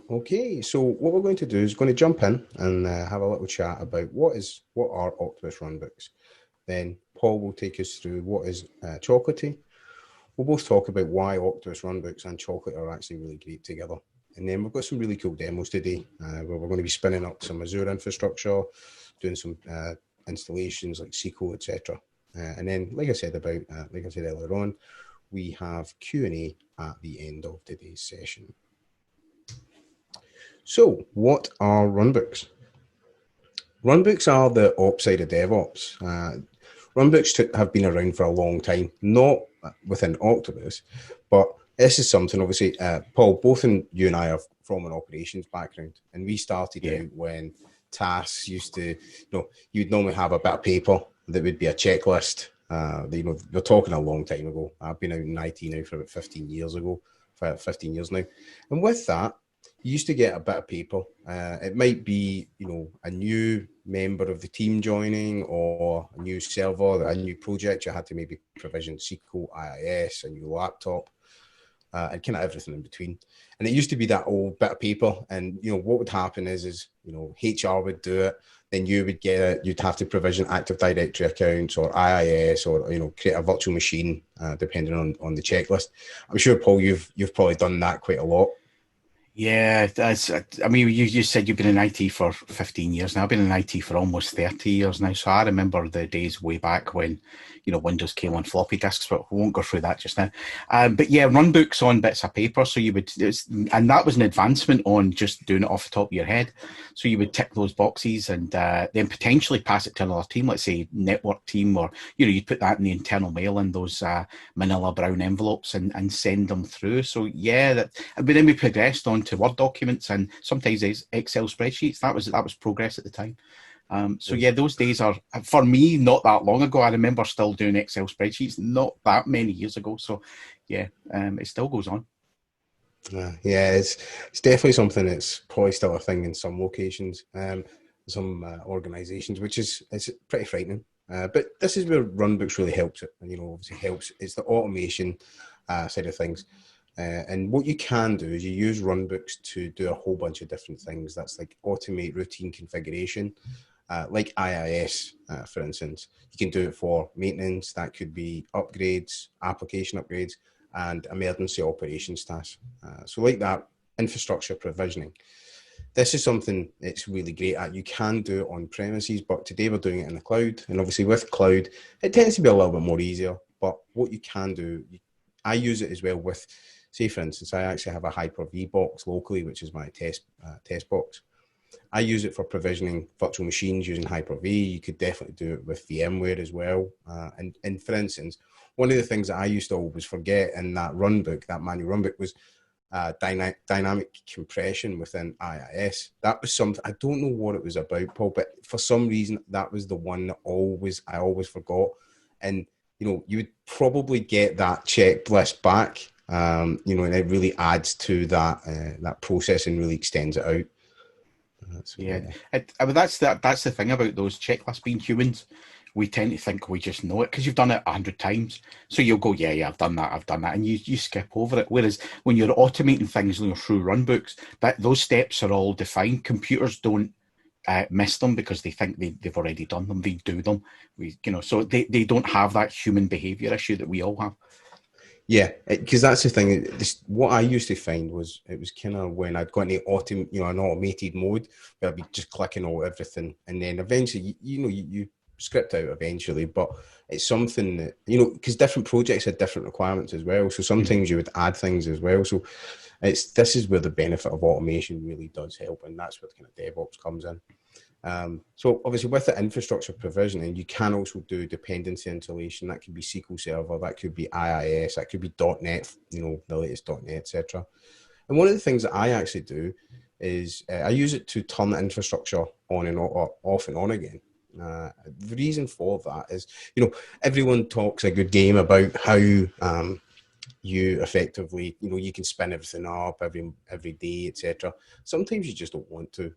Okay, so what we're going to do is going to jump in and have a little chat about what are Octopus runbooks. Then Paul will take us through what is Chocolatey. We'll both talk about why Octopus runbooks and chocolate are actually really great together. And then we've got some really cool demos today where we're going to be spinning up some Azure infrastructure, doing some installations like SQL, etc. And then, like I said earlier on, we have Q&A at the end of today's session. So, what are runbooks? Runbooks are the ops side of DevOps. Runbooks have been around for a long time, not within Octopus, but this is something, obviously, Paul, both you and I are from an operations background, and we started out when tasks used to, you'd normally have a bit of paper that would be a checklist. You're talking a long time ago. I've been out in IT now for about 15 years now. And with that, you used to get a bit of paper. It might be, a new member of the team joining or a new server, a new project. You had to maybe provision SQL, IIS, a new laptop, and kind of everything in between. And it used to be that old bit of paper. And, what would happen is HR would do it. Then you would get it. You'd have to provision Active Directory accounts or IIS or, create a virtual machine, depending on the checklist. I'm sure, Paul, you've probably done that quite a lot. Yeah, you said you've been in IT for 15 years now. I've been in IT for almost 30 years now. So I remember the days way back when, Windows came on floppy disks, but we won't go through that just now. But yeah, runbooks on bits of paper. So and that was an advancement on just doing it off the top of your head. So you would tick those boxes and then potentially pass it to another team, let's say network team, or, you'd put that in the internal mail in those manila brown envelopes and send them through. So yeah, but then we progressed on to Word documents and sometimes Excel spreadsheets. That was progress at the time. So yeah, those days are, for me, not that long ago. I remember still doing Excel spreadsheets not that many years ago. So yeah, it still goes on. Yeah, it's definitely something that's probably still a thing in some locations, some organisations, which is pretty frightening. But this is where Runbooks really helps it, and obviously helps. It's the automation side of things. And what you can do is you use runbooks to do a whole bunch of different things. That's like automate routine configuration, like IIS, for instance. You can do it for maintenance. That could be upgrades, application upgrades, and emergency operations tasks. So like that, infrastructure provisioning. This is something it's really great at. You can do it on premises, but today we're doing it in the cloud. And obviously with cloud, it tends to be a little bit more easier. But what you can do, I use it as well with, say for instance, I actually have a Hyper-V box locally, which is my test box. I use it for provisioning virtual machines using Hyper-V. You could definitely do it with VMware as well. And for instance, one of the things that I used to always forget in that runbook, that manual runbook, was dynamic compression within IIS. That was something, I don't know what it was about, Paul, but for some reason that was the one that I always forgot. And you would probably get that checklist back, and it really adds to that process and really extends it out. That's the thing about those checklists being humans. We tend to think we just know it because you've done it 100 times. So you'll go, yeah, I've done that, and you skip over it. Whereas when you're automating things through runbooks, those steps are all defined. Computers don't miss them because they think they've already done them. They do them. So they don't have that human behavior issue that we all have. Yeah, because that's the thing. What I used to find was it was kind of when I'd got into an automated mode where I'd be just clicking everything, and then eventually, you script out eventually. But it's something that because different projects had different requirements as well. So sometimes you would add things as well. So this is where the benefit of automation really does help, and that's where kind of DevOps comes in. So obviously with the infrastructure provisioning, you can also do dependency installation. That could be SQL Server, that could be IIS, that could be .NET, the latest .NET, etc. And one of the things that I actually do is I use it to turn the infrastructure on and off and on again. The reason for that is, everyone talks a good game about how you effectively, you can spin everything up every day, etc. Sometimes you just don't want to.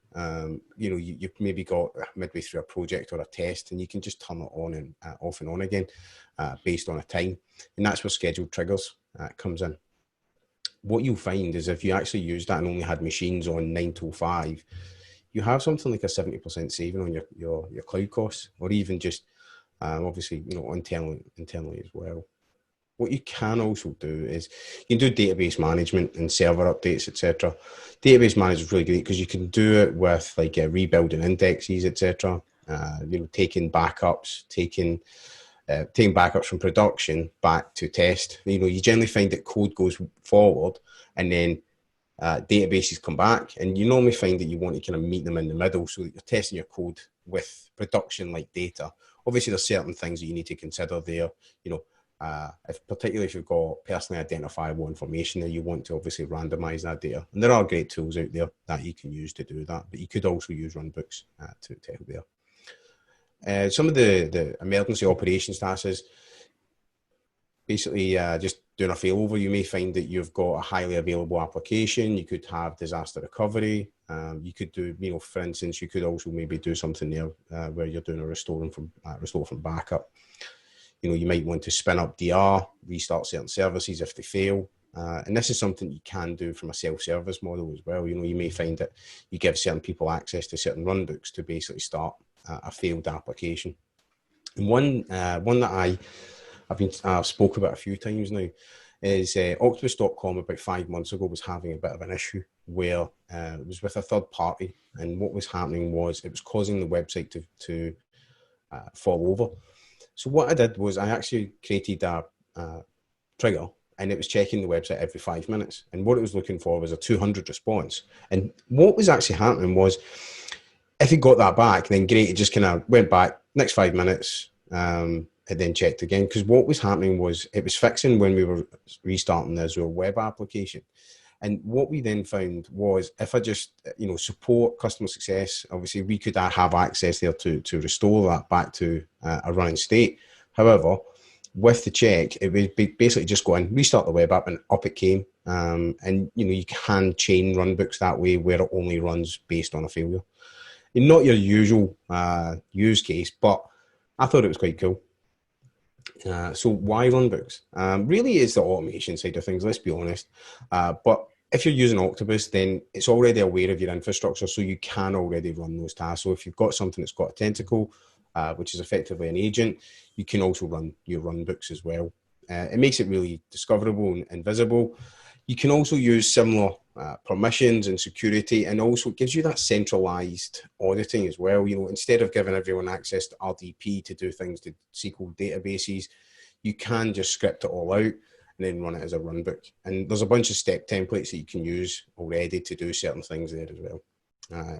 You've maybe got midway through a project or a test, and you can just turn it on and off and on again based on a time, and that's where scheduled triggers comes in. what you'll find is if you actually used that and only had machines on 9 till 5, you have something like a 70% saving on your cloud costs, or even just obviously, internally as well. What you can also do is you can do database management and server updates, etc. Database management is really great because you can do it with like rebuilding indexes, etc. Taking backups, taking backups from production back to test. You generally find that code goes forward and then databases come back, and you normally find that you want to kind of meet them in the middle so that you're testing your code with production like data. Obviously, there's certain things that you need to consider there. Particularly if you've got personally identifiable information there, you want to obviously randomize that data. And there are great tools out there that you can use to do that, but you could also use runbooks to help there. Some of the emergency operations tasks is basically just doing a failover. You may find that you've got a highly available application. You could have disaster recovery. You could do, for instance, you could also maybe do something there where you're doing a restore from backup. You might want to spin up DR, restart certain services if they fail. And this is something you can do from a self-service model as well. You may find that you give certain people access to certain runbooks to basically start a failed application. And one that I've spoken about a few times now is Octopus.com about 5 months ago was having a bit of an issue where it was with a third party, and what was happening was it was causing the website to fall over. So what I did was I actually created a trigger, and it was checking the website every 5 minutes. And what it was looking for was a 200 response. And what was actually happening was if it got that back, then great, it just kind of went back next 5 minutes and then checked again. Because what was happening was it was fixing when we were restarting the Azure web application. And what we then found was if I just, support customer success, obviously we could have access there to restore that back to a running state. However, with the check, it would be basically just go in, restart the web app, and up it came. And, you can chain runbooks that way where it only runs based on a failure. And not your usual use case, but I thought it was quite cool. So why runbooks? Really is the automation side of things, let's be honest. But if you're using Octopus, then it's already aware of your infrastructure, so you can already run those tasks. So if you've got something that's got a tentacle, which is effectively an agent, you can also run your runbooks as well. It makes it really discoverable and visible. You can also use similar permissions and security, and also it gives you that centralized auditing as well. Instead of giving everyone access to RDP to do things to SQL databases, you can just script it all out and then run it as a runbook. And there's a bunch of step templates that you can use already to do certain things there as well.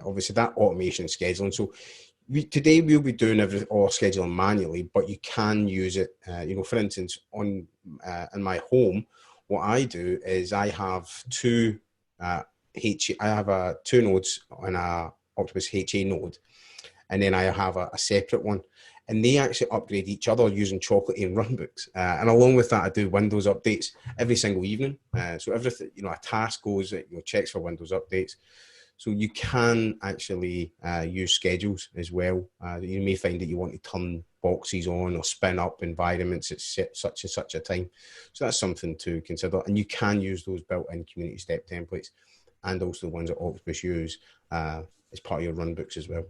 Obviously, that automation and scheduling. So today we'll be doing all scheduling manually, but you can use it. For instance, in my home, what I do is I have two nodes on a Octopus HA node, and then I have a separate one, and they actually upgrade each other using Chocolatey and runbooks. And along with that, I do Windows updates every single evening. So everything, a task goes, checks for Windows updates. So you can actually use schedules as well. You may find that you want to turn boxes on or spin up environments at such and such a time. So that's something to consider. And you can use those built-in community step templates and also the ones that Octopus use as part of your runbooks as well.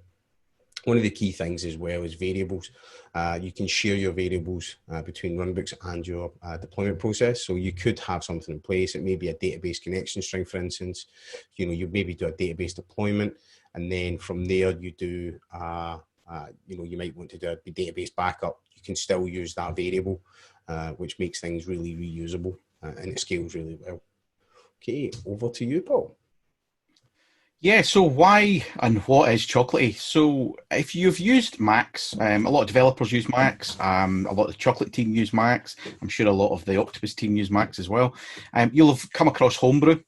One of the key things as well is variables. You can share your variables between runbooks and your deployment process. So you could have something in place. It may be a database connection string, for instance. You maybe do a database deployment, and then from there you do, you might want to do a database backup. You can still use that variable, which makes things really reusable and it scales really well. Okay, over to you, Paul. Yeah, so why and what is Chocolatey? So if you've used Max, a lot of developers use Max, a lot of the Chocolate team use Max, I'm sure a lot of the Octopus team use Max as well. You'll have come across Homebrew,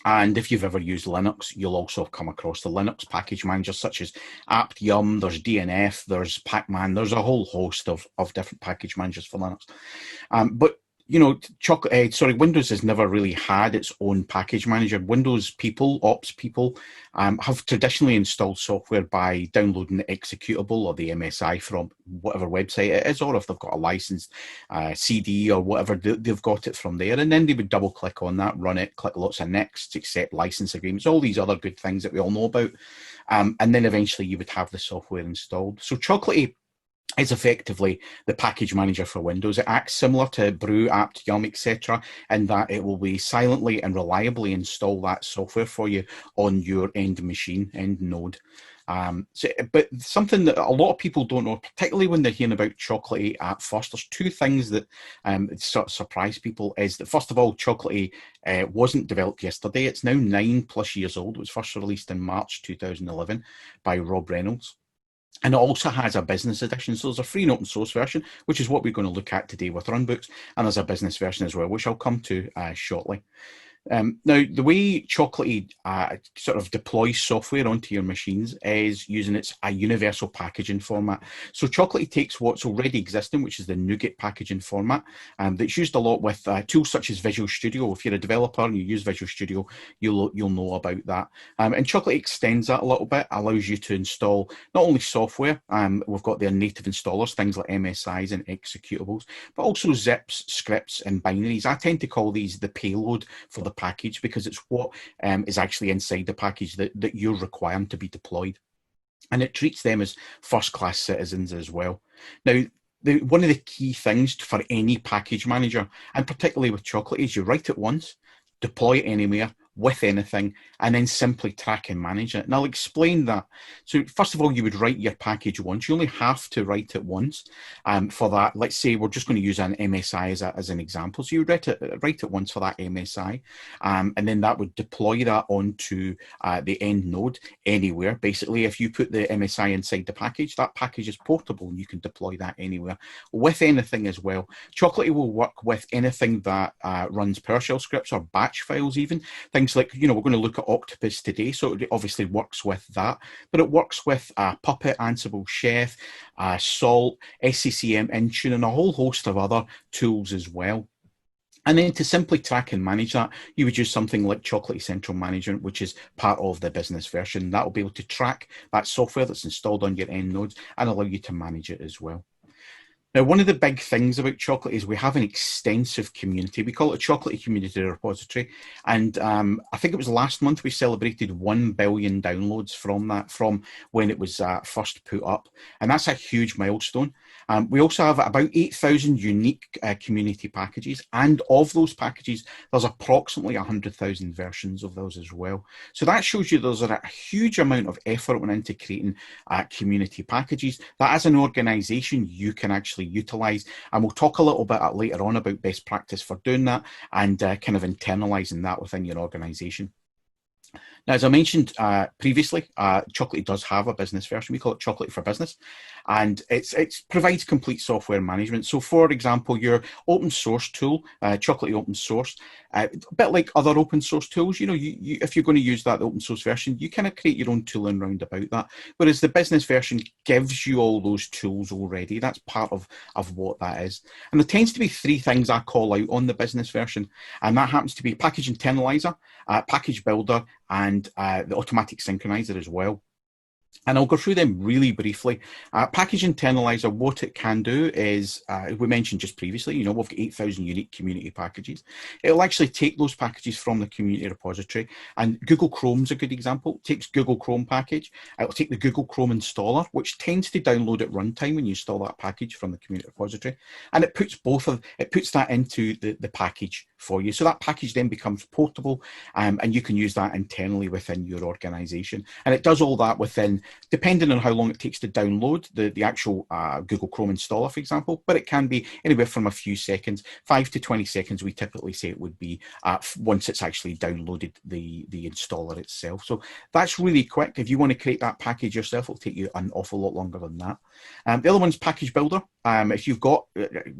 and if you've ever used Linux, you'll also have come across the Linux package managers such as apt-yum, there's DNF, there's Pacman, there's a whole host of different package managers for Linux. But you know, Windows has never really had its own package manager. Windows people, ops people, have traditionally installed software by downloading the executable or the MSI from whatever website it is, or if they've got a licensed CD or whatever, they've got it from there. And then they would double click on that, run it, click lots of next, accept license agreements, all these other good things that we all know about. And then eventually you would have the software installed. So Chocolatey is effectively the package manager for Windows. It acts similar to Brew, apt, Yum, etc., in that it will be silently and reliably install that software for you on your end machine, end node. But something that a lot of people don't know, particularly when they're hearing about Chocolatey at first, there's two things that sort of surprise people. Is that, first of all, Chocolatey wasn't developed yesterday. It's now 9+ years old. It was first released in March 2011 by Rob Reynolds. And it also has a business edition. So there's a free and open source version, which is what we're going to look at today with Runbooks. And there's a business version as well, which I'll come to shortly. Now, the way Chocolatey sort of deploys software onto your machines is using a universal packaging format. So Chocolatey takes what's already existing, which is the NuGet packaging format, that's used a lot with tools such as Visual Studio. If you're a developer and you use Visual Studio, you'll know about that. And Chocolatey extends that a little bit, allows you to install not only software, we've got their native installers, things like MSIs and executables, but also zips, scripts, and binaries. I tend to call these the payload for the package, because it's what is actually inside the package that you're requiring to be deployed, and it treats them as first-class citizens as well. Now, one of the key things for any package manager, and particularly with Chocolatey, is you write it once, deploy it anywhere, with anything, and then simply track and manage it. And I'll explain that. So first of all, you would write your package once. You only have to write it once for that. Let's say we're just going to use an MSI as an example. So you write it once for that MSI, and then that would deploy that onto the end node anywhere. Basically, if you put the MSI inside the package, that package is portable and you can deploy that anywhere with anything as well. Chocolatey will work with anything that runs PowerShell scripts or batch files even. Things like, we're going to look at Octopus today, so it obviously works with that, but it works with Puppet, Ansible, Chef, Salt, SCCM, Intune, and a whole host of other tools as well. And then to simply track and manage that, you would use something like Chocolatey Central Management, which is part of the business version. That will be able to track that software that's installed on your end nodes and allow you to manage it as well. Now, one of the big things about Chocolatey is we have an extensive community. We call it a Chocolatey Community Repository. And I think it was last month we celebrated 1 billion downloads from when it was first put up. And that's a huge milestone. We also have about 8,000 unique community packages. And of those packages, there's approximately 100,000 versions of those as well. So that shows you there's a huge amount of effort went into creating community packages that as an organization you can actually utilize, and we'll talk a little bit later on about best practice for doing that and kind of internalizing that within your organization. Now, as I mentioned previously, Chocolatey does have a business version. We call it Chocolatey for Business, and it provides complete software management. So, for example, your open source tool, Chocolatey Open Source, a bit like other open source tools, if you're going to use that open source version, you kind of create your own tooling round about that. Whereas the business version gives you all those tools already. That's part of what that is. And there tends to be 3 things I call out on the business version, and that happens to be Package Internalizer, Package Builder, and the automatic synchronizer as well. And I'll go through them really briefly. Package Internalizer, what it can do is, we mentioned just previously, we've got 8,000 unique community packages. It'll actually take those packages from the community repository, and Google Chrome's a good example. It takes Google Chrome package. It'll take the Google Chrome installer, which tends to download at runtime when you install that package from the community repository, and it puts that into the package for you. So that package then becomes portable, and you can use that internally within your organization. And it does all that within, depending on how long it takes to download the actual Google Chrome installer, for example, but it can be anywhere from a few seconds, 5 to 20 seconds, we typically say it would be once it's actually downloaded the installer itself. So that's really quick. If you want to create that package yourself, it'll take you an awful lot longer than that. The other one's Package Builder. If you've got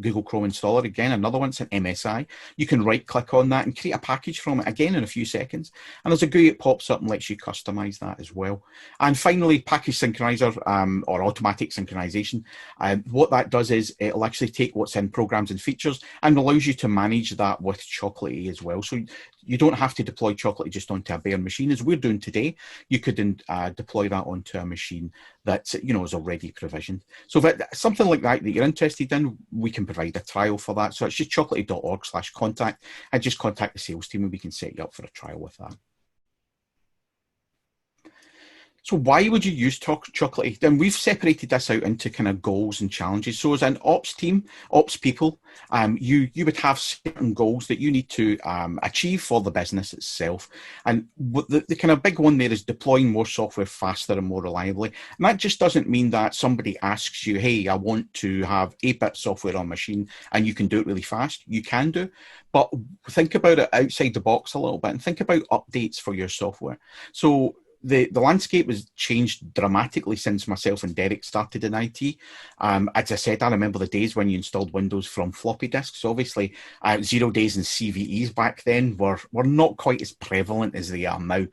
Google Chrome installer, again, another one, it's an MSI. You can right click on that and create a package from it, again, in a few seconds. And there's a GUI that pops up and lets you customize that as well. And finally, package synchronizer or automatic synchronization. What that does is it'll actually take what's in programs and features and allows you to manage that with Chocolatey as well. So you don't have to deploy Chocolatey just onto a bare machine as we're doing today. You could deploy that onto a machine that is already provisioned. So if it's something like that you're interested in, we can provide a trial for that. So it's just chocolatey.org/contact, and just contact the sales team and we can set you up for a trial with that. So why would you use Chocolatey? Then we've separated this out into kind of goals and challenges. So as an ops team, ops people, you would have certain goals that you need to achieve for the business itself. And the kind of big one there is deploying more software faster and more reliably. And that just doesn't mean that somebody asks you, hey, I want to have 8-bit software on machine and you can do it really fast. You can do, but think about it outside the box a little bit and think about updates for your software. So the landscape has changed dramatically since myself and Derek started in IT. As I said, I remember the days when you installed Windows from floppy disks. Obviously, 0 days and CVEs back then were not quite as prevalent as they are now.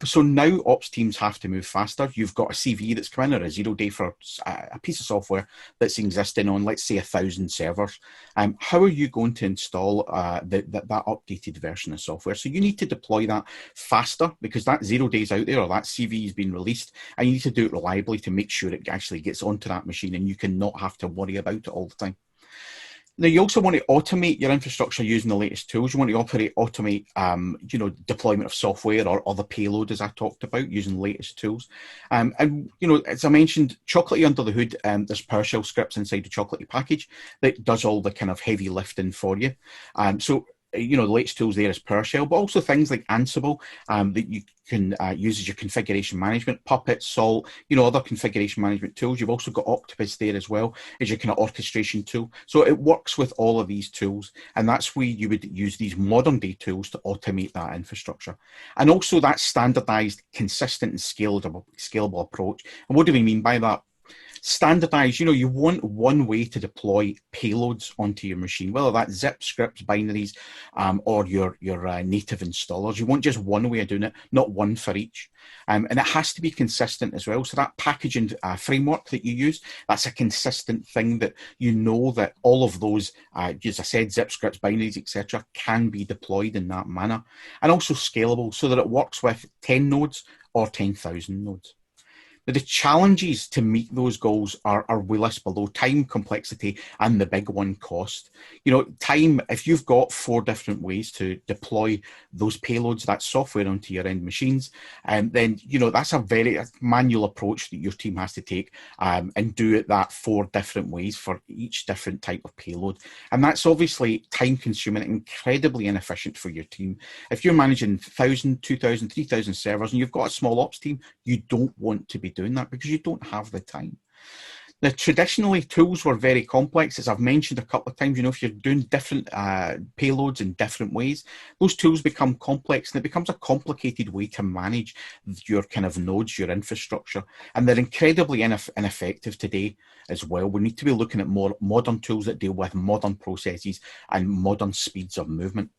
So now ops teams have to move faster. You've got a CVE that's come in, or a 0 day for a piece of software that's existing on, let's say, 1,000 servers. How are you going to install that updated version of software? So you need to deploy that faster, because that 0 days out there, or that CV has been released, and you need to do it reliably to make sure it actually gets onto that machine and you cannot have to worry about it all the time. Now, you also want to automate your infrastructure using the latest tools. You want to automate deployment of software or other payload, as I talked about, using the latest tools. And as I mentioned, Chocolatey under the hood, there's PowerShell scripts inside the Chocolatey package that does all the kind of heavy lifting for you. The latest tools there is PowerShell, but also things like Ansible that you can use as your configuration management, Puppet, Salt, other configuration management tools. You've also got Octopus there as well as your kind of orchestration tool. So it works with all of these tools, and that's where you would use these modern day tools to automate that infrastructure. And also that standardized, consistent and scalable approach. And what do we mean by that? Standardize, you want one way to deploy payloads onto your machine, whether that's zip scripts, binaries, or your native installers. You want just one way of doing it, not one for each. And it has to be consistent as well. So that packaging framework that you use, that's a consistent thing that that all of those, as I said, zip scripts, binaries, etc., can be deployed in that manner. And also scalable, so that it works with 10 nodes or 10,000 nodes. Now, the challenges to meet those goals are we list below: time, complexity, and the big one, cost. Time, if you've got 4 different ways to deploy those payloads, that software onto your end machines, and then, that's a very manual approach that your team has to take and do it that 4 different ways for each different type of payload. And that's obviously time consuming and incredibly inefficient for your team. If you're managing 1,000, 2,000, 3,000 servers and you've got a small ops team, you don't want to be doing that because you don't have the time. Now, traditionally, tools were very complex, as I've mentioned a couple of times. If you're doing different payloads in different ways, those tools become complex, and it becomes a complicated way to manage your kind of nodes, your infrastructure, and they're incredibly ineffective today as well. We need to be looking at more modern tools that deal with modern processes and modern speeds of movement.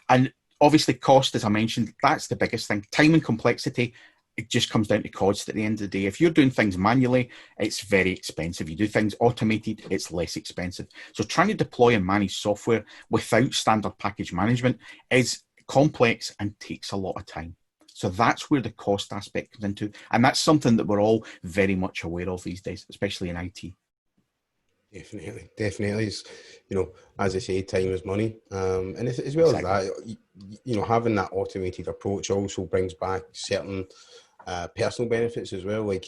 And obviously, cost, as I mentioned, that's the biggest thing. Time and complexity, it just comes down to cost at the end of the day. If you're doing things manually, it's very expensive. You do things automated, it's less expensive. So trying to deploy and manage software without standard package management is complex and takes a lot of time. So that's where the cost aspect comes into. And that's something that we're all very much aware of these days, especially in IT. Definitely. It's, as I say, time is money. And as well exactly. As that, having that automated approach also brings back certain personal benefits as well. Like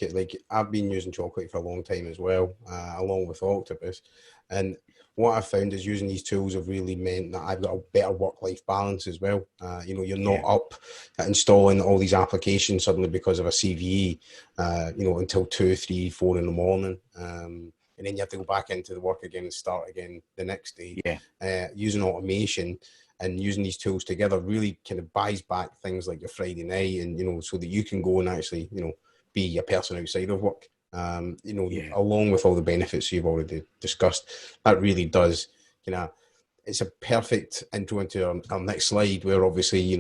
I've been using Chocolatey for a long time as well, along with Octopus. And what I've found is using these tools have really meant that I've got a better work-life balance as well. You're not up installing all these applications suddenly because of a CVE, until 2, 3, 4 in the morning. And then you have to go back into the work again and start again the next day. Using automation and using these tools together really kind of buys back things like your Friday night, and so that you can go and actually be a person outside of work. along with all the benefits you've already discussed. That really does, it's a perfect intro into our next slide, where obviously,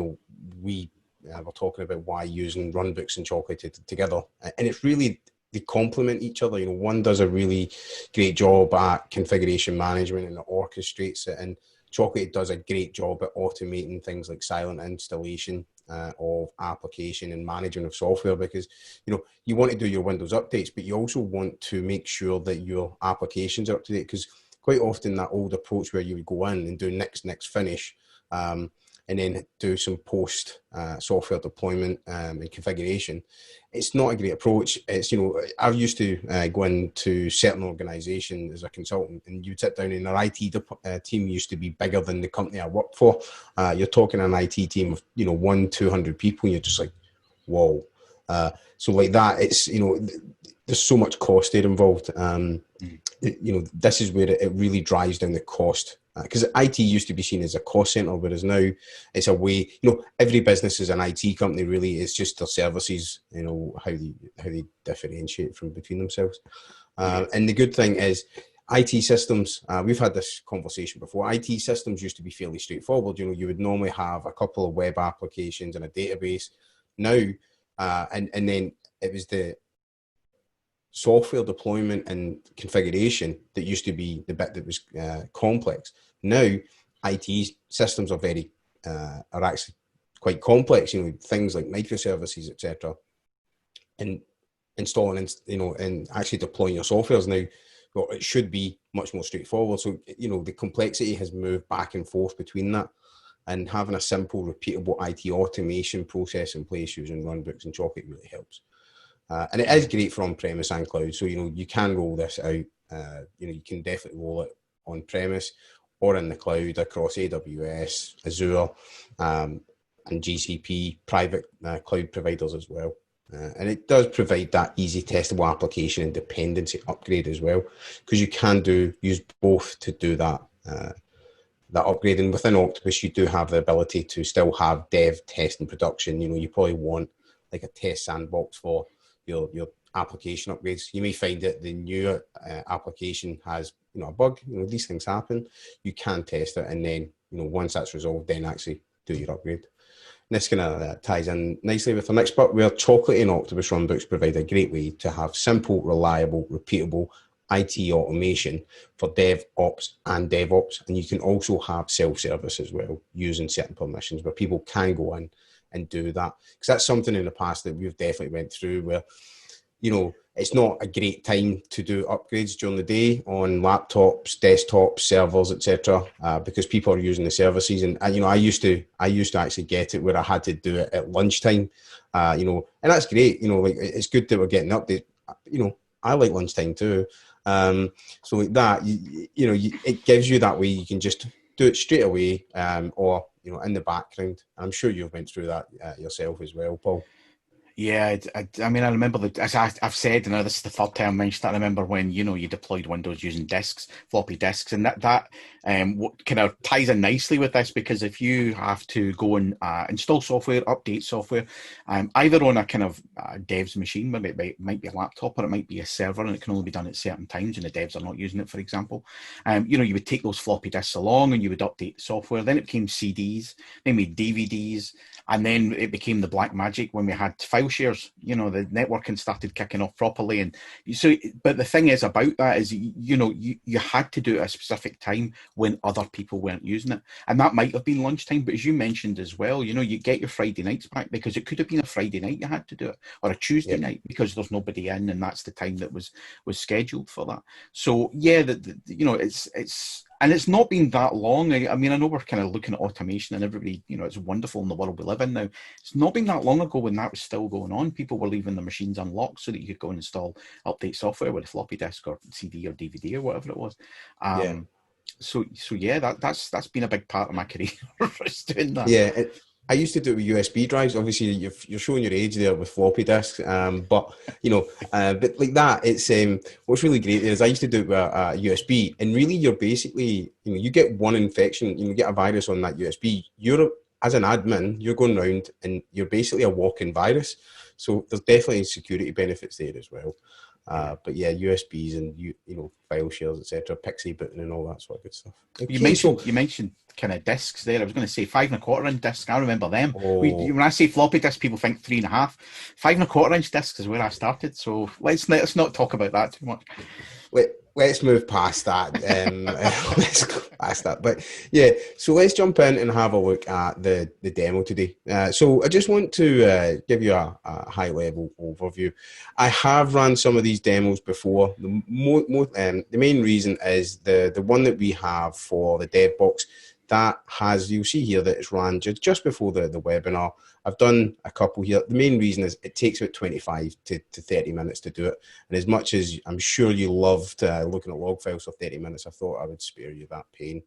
we were talking about why using Runbooks and Chocolate together. And it's really, they complement each other. One does a really great job at configuration management and it orchestrates it, and Chocolate does a great job at automating things like silent installation of application and management of software, because you want to do your Windows updates, but you also want to make sure that your applications are up to date, because quite often that old approach where you would go in and do next finish, and then do some post software deployment and configuration, it's not a great approach. It's, I used to go into certain organizations as a consultant, and you'd sit down, and our IT team used to be bigger than the company I worked for. You're talking an IT team of 100-200 people, and you're just like, whoa. So like that, it's, there's so much cost there involved. This is where it really drives down the cost, because IT used to be seen as a cost center, whereas now it's a way, every business is an IT company, really. It's just their services, how they differentiate from between themselves. And the good thing is IT systems, we've had this conversation before. IT systems used to be fairly straightforward. You would normally have a couple of web applications and a database. Now, and then it was the software deployment and configuration that used to be the bit that was complex. Now, IT systems are are actually quite complex. Things like microservices, etc., and installing, and actually deploying your software is now, well, it should be much more straightforward. So, the complexity has moved back and forth between that, and having a simple, repeatable IT automation process in place using Runbooks and Chocolate really helps. And it is great for on-premise and cloud. So, you can roll this out. You can definitely roll it on-premise or in the cloud across AWS, Azure, and GCP, private cloud providers as well. And it does provide that easy testable application and dependency upgrade as well, because you can use both to do that upgrade. And within Octopus, you do have the ability to still have dev, test, and production. You probably want like a test sandbox for your application upgrades. You may find that the new application has a bug. These things happen. You can test it, and then once that's resolved, then actually do your upgrade. And this kind of ties in nicely with our next part, where Chocolate and Octopus Runbooks provide a great way to have simple, reliable, repeatable IT automation for DevOps and DevOps. And you can also have self-service as well, using certain permissions where people can go in and do that. Because that's something in the past that we've definitely went through, where it's not a great time to do upgrades during the day on laptops, desktops, servers, etc., because people are using the services. And I used to actually get it where I had to do it at lunchtime, and that's great. Like, it's good that we're getting updates. I like lunchtime too. So like that, it gives you that way. You can just do it straight away, or in the background. I'm sure you've went through that yourself as well, Paul. Yeah, I mean, I remember as I've said, and this is the third time I mentioned that. I remember when you deployed Windows using disks, floppy disks, and that kind of ties in nicely with this, because if you have to go and install software, update software, either on a kind of dev's machine, maybe it might be a laptop or it might be a server, and it can only be done at certain times, and the devs are not using it, for example. You would take those floppy disks along and you would update the software. Then it became CDs, then we DVDs, and then it became the black magic when we had file shares. The networking started kicking off properly, and so. But the thing is about that is, you had to do it at a specific time when other people weren't using it, and that might have been lunchtime. But as you mentioned as well, you get your Friday nights back, because it could have been a Friday night you had to do it, or a Tuesday night, because there's nobody in, and that's the time that was scheduled for that. So yeah, it's. And it's not been that long. I mean, I know we're kind of looking at automation and everybody, it's wonderful in the world we live in now. It's not been that long ago when that was still going on. People were leaving their machines unlocked so that you could go and install update software with a floppy disk or CD or DVD or whatever it was. So yeah, that's been a big part of my career, doing that. Yeah. I used to do it with USB drives. Obviously, you're showing your age there with floppy disks, but like that, it's what's really great is I used to do it with USB, and really you're basically, you get one infection, you get a virus on that USB. You're, as an admin, you're going around and you're basically a walking virus. So there's definitely security benefits there as well. But yeah, USBs and file shares, etc., Pixie booting and all that sort of good stuff. You mentioned kind of discs there. I was going to say 5 1/4 inch discs. I remember them. Oh. When I say floppy disk, people think 3.5. 5 1/4 inch discs is where I started. So let's not talk about that too much. Let's move past that. Let's go past that. But yeah, so let's jump in and have a look at the demo today. So I just want to give you a high level overview. I have run some of these demos before. The main reason is the one that we have for the dev box that has, you'll see here that it's ran just before the webinar. I've done a couple here. The main reason is it takes about 25 to 30 minutes to do it. And as much as I'm sure you loved looking at log files for 30 minutes, I thought I would spare you that pain.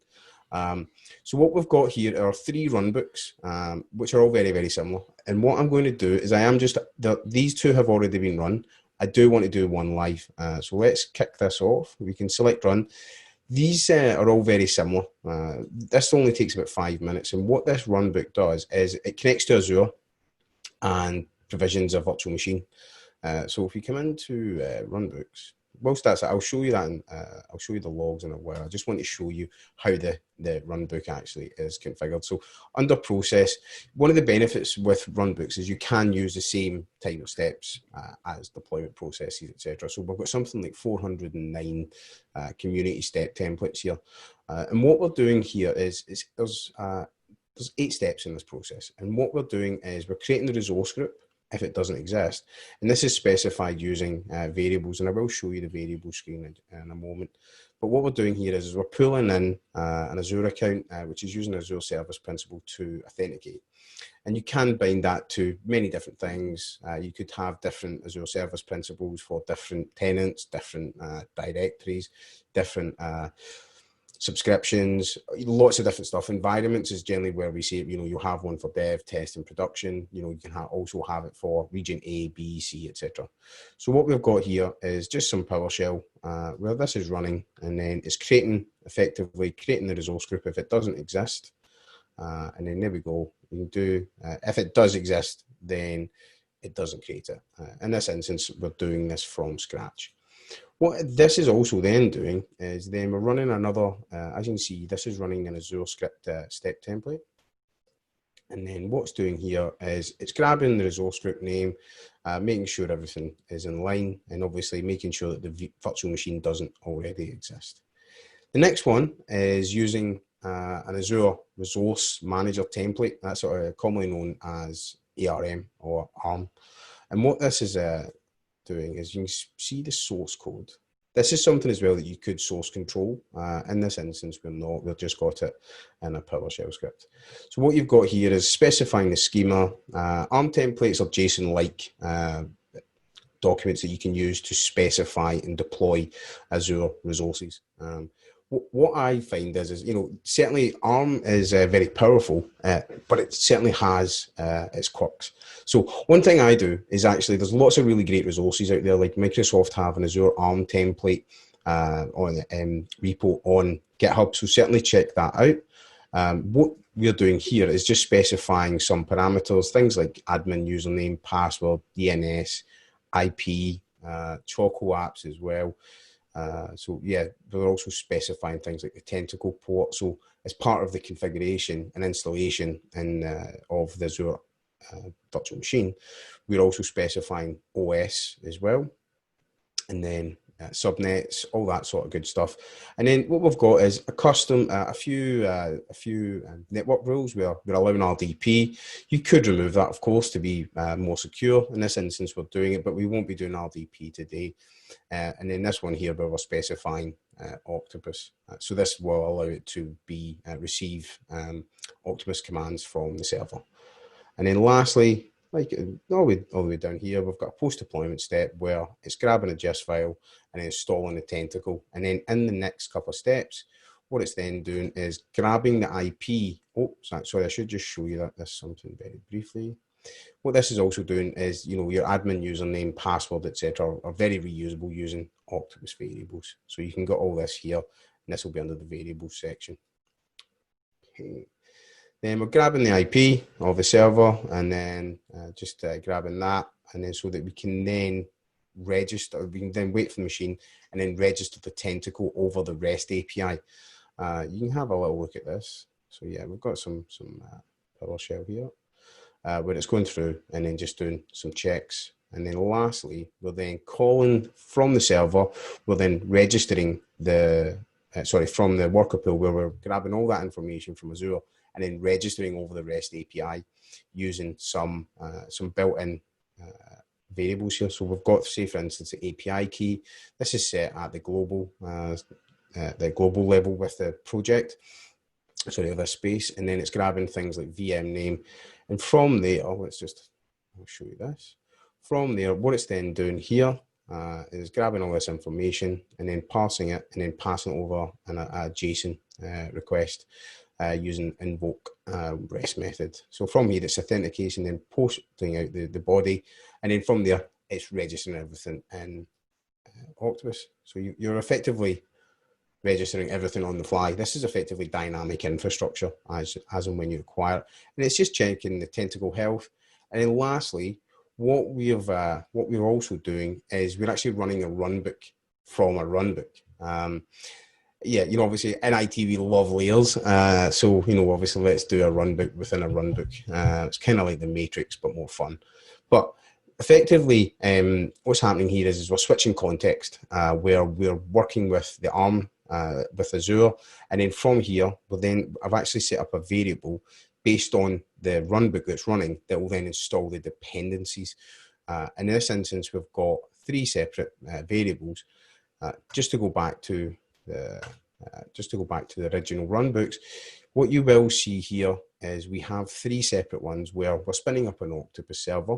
So what we've got here are 3 runbooks, which are all very, very similar. And what I'm going to do is these 2 have already been run. I do want to do one live. So let's kick this off. We can select run. These are all very similar. This only takes about 5 minutes. And what this runbook does is it connects to Azure and provisions a virtual machine. So if we come into runbooks, whilst that's it, I'll show you that. I'll show you the logs in a while. I just want to show you how the runbook actually is configured. So under process, one of the benefits with runbooks is you can use the same type of steps as deployment processes, etc. So we've got something like 409 community step templates here. And what we're doing here is there's 8 steps in this process. And what we're doing is we're creating the resource group if it doesn't exist. And this is specified using variables, and I will show you the variable screen in a moment. But what we're doing here is we're pulling in an Azure account, which is using Azure Service Principal to authenticate. And you can bind that to many different things. You could have different Azure Service Principals for different tenants, different directories, different subscriptions, lots of different stuff. Environments is generally where we see it. You have one for dev, test, and production. You can also have it for region A, B, C, etc. So what we've got here is just some PowerShell where this is running, and then it's effectively creating the resource group if it doesn't exist. And then there we go. We can do, if it does exist, then it doesn't create it. In this instance, we're doing this from scratch. What this is also then doing is then we're running another, as you can see, this is running an Azure script step template. And then what's doing here is it's grabbing the resource group name, making sure everything is in line, and obviously making sure that the virtual machine doesn't already exist. The next one is using an Azure Resource Manager template. That's commonly known as ARM or ARM. And what this is doing is you can see the source code. This is something as well that you could source control. In this instance, we're not. We've just got it in a PowerShell script. So what you've got here is specifying the schema. ARM templates are JSON-like documents that you can use to specify and deploy Azure resources. What I find is certainly ARM is very powerful, but it certainly has its quirks. So one thing I do is actually, there's lots of really great resources out there, like Microsoft have an Azure ARM template on repo on GitHub. So certainly check that out. What we're doing here is just specifying some parameters, things like admin username, password, DNS, IP, Choco apps as well. So yeah, we're also specifying things like the tentacle port. So as part of the configuration and installation of the Azure virtual machine, we're also specifying OS as well, and then subnets, all that sort of good stuff. And then what we've got is a custom, a few network rules where we're allowing RDP. You could remove that, of course, to be more secure. In this instance, we're doing it, but we won't be doing RDP today. And then this one here, where we're specifying Octopus. So this will allow it to be receive Octopus commands from the server. And then lastly, like all the way down here, we've got a post-deployment step where it's grabbing a gist file and installing the tentacle. And then in the next couple of steps, what it's then doing is grabbing the IP. Oh, sorry, I should just show you that this something very briefly. What this is also doing is, your admin username, password, etc. are very reusable using Octopus variables. So you can get all this here, and this will be under the variables section. Okay. Then we're grabbing the IP of the server, and then just grabbing that, and then so that we can then register. We can then wait for the machine and then register the tentacle over the REST API. You can have a little look at this. So yeah, we've got some PowerShell here where it's going through and then just doing some checks. And then lastly, we're then calling from the server, we're then registering the, from the worker pool, where we're grabbing all that information from Azure and then registering over the REST API using some built-in variables here. So we've got, say for instance, the API key. This is set at the global level with the project, the space, and then it's grabbing things like VM name. And from there, I'll show you this. From there, what it's then doing here is grabbing all this information and then parsing it and then passing it over in a JSON request using invoke REST method. So from here, it's authentication, then posting out the body, and then from there, it's registering everything in Octopus. So you're effectively registering everything on the fly. This is effectively dynamic infrastructure as and when you acquire it. And it's just checking the tentacle health. And then lastly, what we're also doing is we're actually running a runbook from a runbook. Obviously in IT we love layers. So obviously let's do a runbook within a runbook. It's kind of like the Matrix, but more fun. But effectively, what's happening here is we're switching context where we're working with the ARM with Azure, and then from here, I've actually set up a variable based on the runbook that's running that will then install the dependencies. In this instance, we've got 3 separate variables. Just to go back to the original runbooks, what you will see here is we have 3 separate ones where we're spinning up an Octopus server.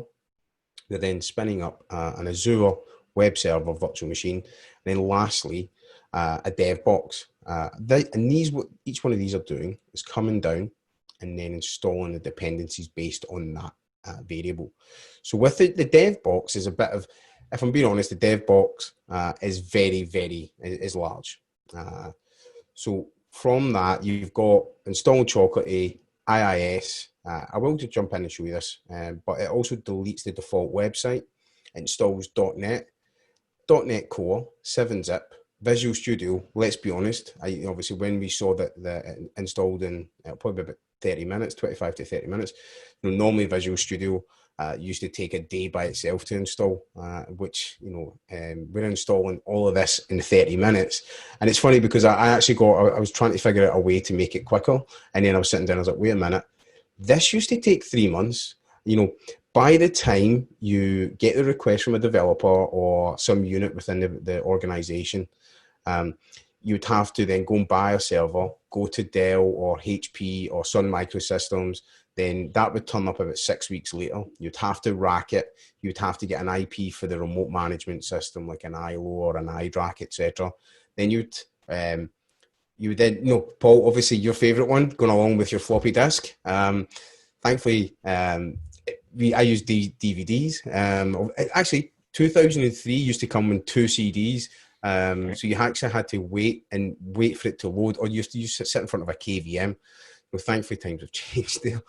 They're then spinning up an Azure web server virtual machine, and then lastly, a dev box. Each one of these are doing is coming down and then installing the dependencies based on that variable. So with the dev box is a bit of, if I'm being honest, the dev box is very large. So from that, you've got install Chocolatey, IIS. I will just jump in and show you this, but it also deletes the default website, installs .NET, .NET Core, 7-zip, Visual Studio. Let's be honest, obviously when we saw that installed in probably about 30 minutes, 25 to 30 minutes. Normally Visual Studio used to take a day by itself to install, which, we're installing all of this in 30 minutes. And it's funny because I was trying to figure out a way to make it quicker. And then I was sitting down, I was like, wait a minute, this used to take 3 months. By the time you get the request from a developer or some unit within the organization, you'd have to then go and buy a server, go to Dell or HP or Sun Microsystems. Then that would turn up about 6 weeks later. You'd have to rack it. You'd have to get an IP for the remote management system, like an ILO or an iDRAC, etc. Then you would then, Paul, obviously your favorite one, going along with your floppy disk. Thankfully, I use DVDs. Actually, 2003 used to come with 2 CDs. So you actually had to wait for it to load, or you used to sit in front of a KVM. Well, thankfully times have changed there.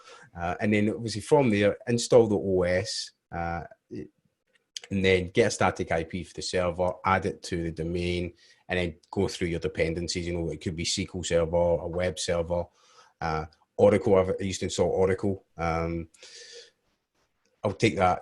And then obviously from there, install the OS, and then get a static IP for the server, add it to the domain, and then go through your dependencies. It could be SQL Server, a web server, Oracle. I used to install Oracle. I'll take that.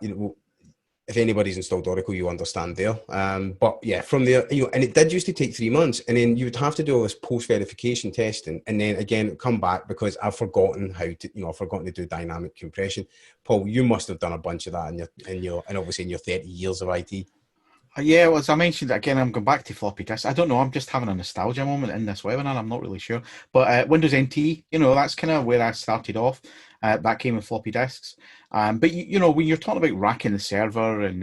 If anybody's installed Oracle, you understand there. But yeah, from there, and it did used to take 3 months, and then you would have to do all this post-verification testing, and then again come back because I've forgotten I've forgotten to do dynamic compression. Paul, you must have done a bunch of that and obviously in your 30 years of IT. Yeah, well, as I mentioned, again, I'm going back to floppy disks. I don't know, I'm just having a nostalgia moment in this webinar. I'm not really sure. But Windows NT, that's kind of where I started off. That came with floppy disks. But, when you're talking about racking the server and,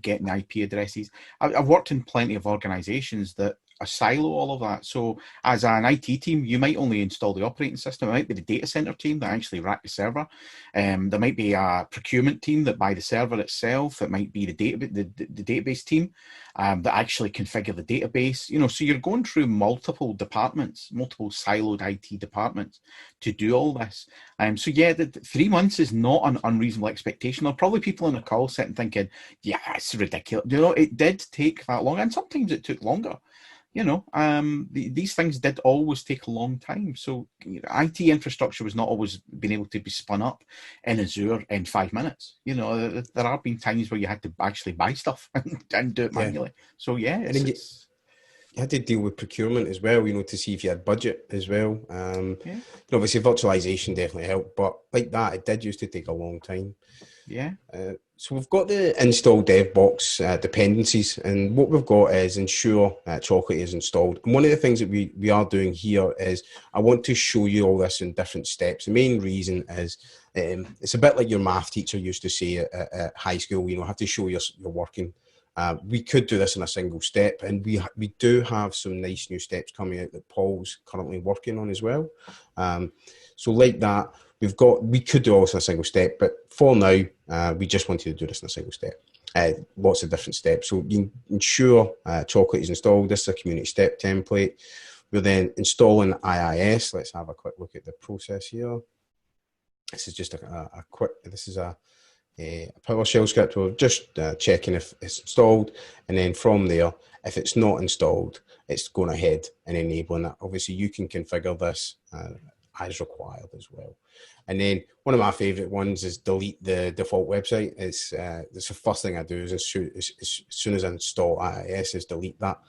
getting IP addresses, I've worked in plenty of organizations that silo all of that. So as an IT team, you might only install the operating system. It might be the data center team that actually rack the server. There might be a procurement team that buy the server itself. It might be the database team that actually configure the database. So you're going through multiple departments, multiple siloed IT departments to do all this. So yeah, the 3 months is not an unreasonable expectation. There are probably people on the call sitting thinking, yeah, it's ridiculous. It did take that long, and sometimes it took longer. These things did always take a long time. So IT infrastructure was not always been able to be spun up in Azure in 5 minutes. There have been times where you had to actually buy stuff and do it manually. So yeah, you had to deal with procurement as well, to see if you had budget as well. Obviously virtualization definitely helped, but like that, it did used to take a long time. Yeah. So we've got the install DevBox dependencies, and what we've got is ensure Chocolatey is installed. And one of the things that we are doing here is I want to show you all this in different steps. The main reason is it's a bit like your math teacher used to say at high school, have to show you're working. We could do this in a single step, and we do have some nice new steps coming out that Paul's currently working on as well. So like that, we could do also a single step, but for now, we just wanted to do this in a single step. Lots of different steps. So you can ensure Chocolatey is installed. This is a community step template. We're then installing IIS. Let's have a quick look at the process here. This is just a PowerShell script. We're just checking if it's installed, and then from there, if it's not installed, it's going ahead and enabling it. Obviously, you can configure this as required as well. And then one of my favorite ones is delete the default website. It's the first thing I do is as soon as I install IIS is delete that.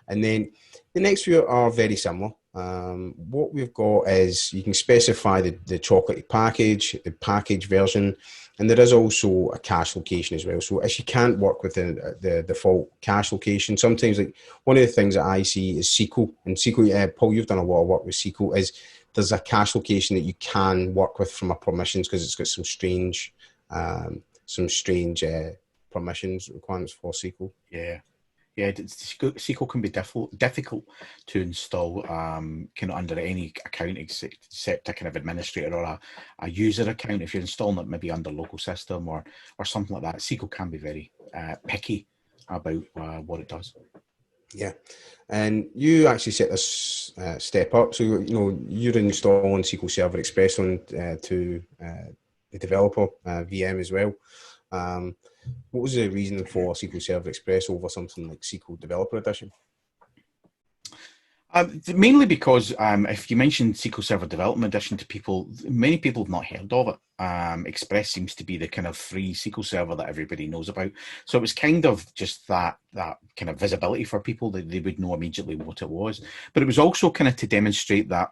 And then the next few are very similar. What we've got is you can specify the Chocolatey package, the package version, and there is also a cache location as well. So if you can't work with the default cache location, sometimes like one of the things that I see is SQL. And SQL, Paul, you've done a lot of work with SQL, is there's a cache location that you can work with from a permissions because it's got some strange permissions requirements for SQL. Yeah. Yeah, SQL can be difficult to install kind of under any account except a kind of administrator or a user account. If you're installing it maybe under local system or something like that, SQL can be very picky about what it does. Yeah, and you actually set this step up. So you're installing SQL Server Express on to the developer VM as well. What was the reason for SQL Server Express over something like SQL Developer Edition? Mainly because if you mention SQL Server Development Edition to people, many people have not heard of it. Express seems to be the kind of free SQL Server that everybody knows about. So it was kind of just that kind of visibility for people that they would know immediately what it was. But it was also kind of to demonstrate that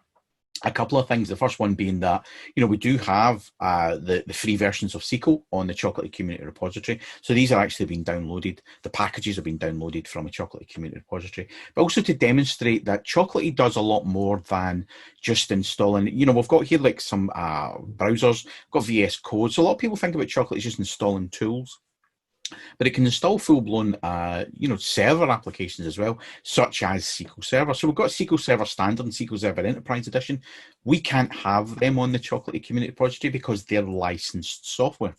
a couple of things. The first one being that, we do have the free versions of SQL on the Chocolatey Community Repository. So these are actually being downloaded. The packages have been downloaded from a Chocolatey Community Repository. But also to demonstrate that Chocolatey does a lot more than just installing. We've got here like some browsers, got VS Code. So a lot of people think about Chocolatey as just installing tools. But it can install full-blown, server applications as well, such as SQL Server. So we've got SQL Server Standard and SQL Server Enterprise Edition. We can't have them on the Chocolatey Community Repository because they're licensed software.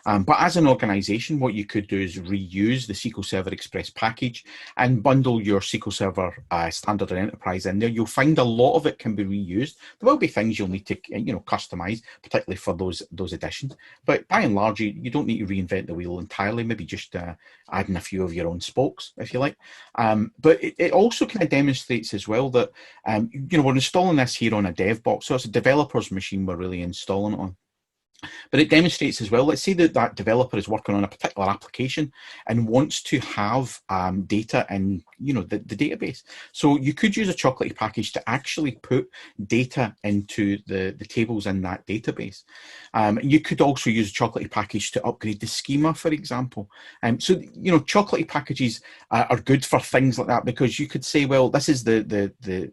But as an organization, what you could do is reuse the SQL Server Express package and bundle your SQL Server Standard and Enterprise in there. You'll find a lot of it can be reused. There will be things you'll need to, customize, particularly for those editions. But by and large, you don't need to reinvent the wheel entirely. Maybe just adding a few of your own spokes, if you like. But it also kind of demonstrates as well that, we're installing this here on a dev box. So it's a developer's machine we're really installing it on. But it demonstrates as well, let's say that developer is working on a particular application and wants to have data in, the database. So you could use a Chocolatey package to actually put data into the tables in that database. You could also use a Chocolatey package to upgrade the schema, for example. So Chocolatey packages are good for things like that because you could say, well, this is the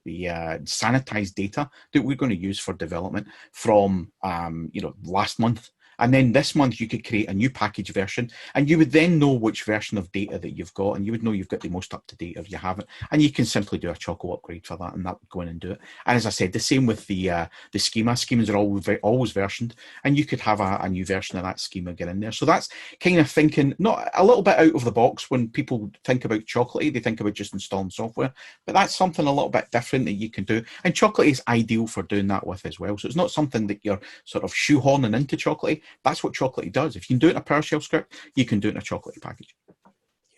sanitized data that we're going to use for development from, last month. And then this month you could create a new package version, and you would then know which version of data that you've got, and you would know you've got the most up to date or you haven't. And you can simply do a Choco upgrade for that, and that would go in and do it. And as I said, the same with the schema. Schemas are always versioned, and you could have a new version of that schema get in there. So that's kind of thinking not a little bit out of the box. When people think about Chocolatey, they think about just installing software, but that's something a little bit different that you can do. And Chocolatey is ideal for doing that with as well. So it's not something that you're sort of shoehorning into Chocolatey. That's what Chocolatey does. If you can do it in a PowerShell script, you can do it in a Chocolatey package.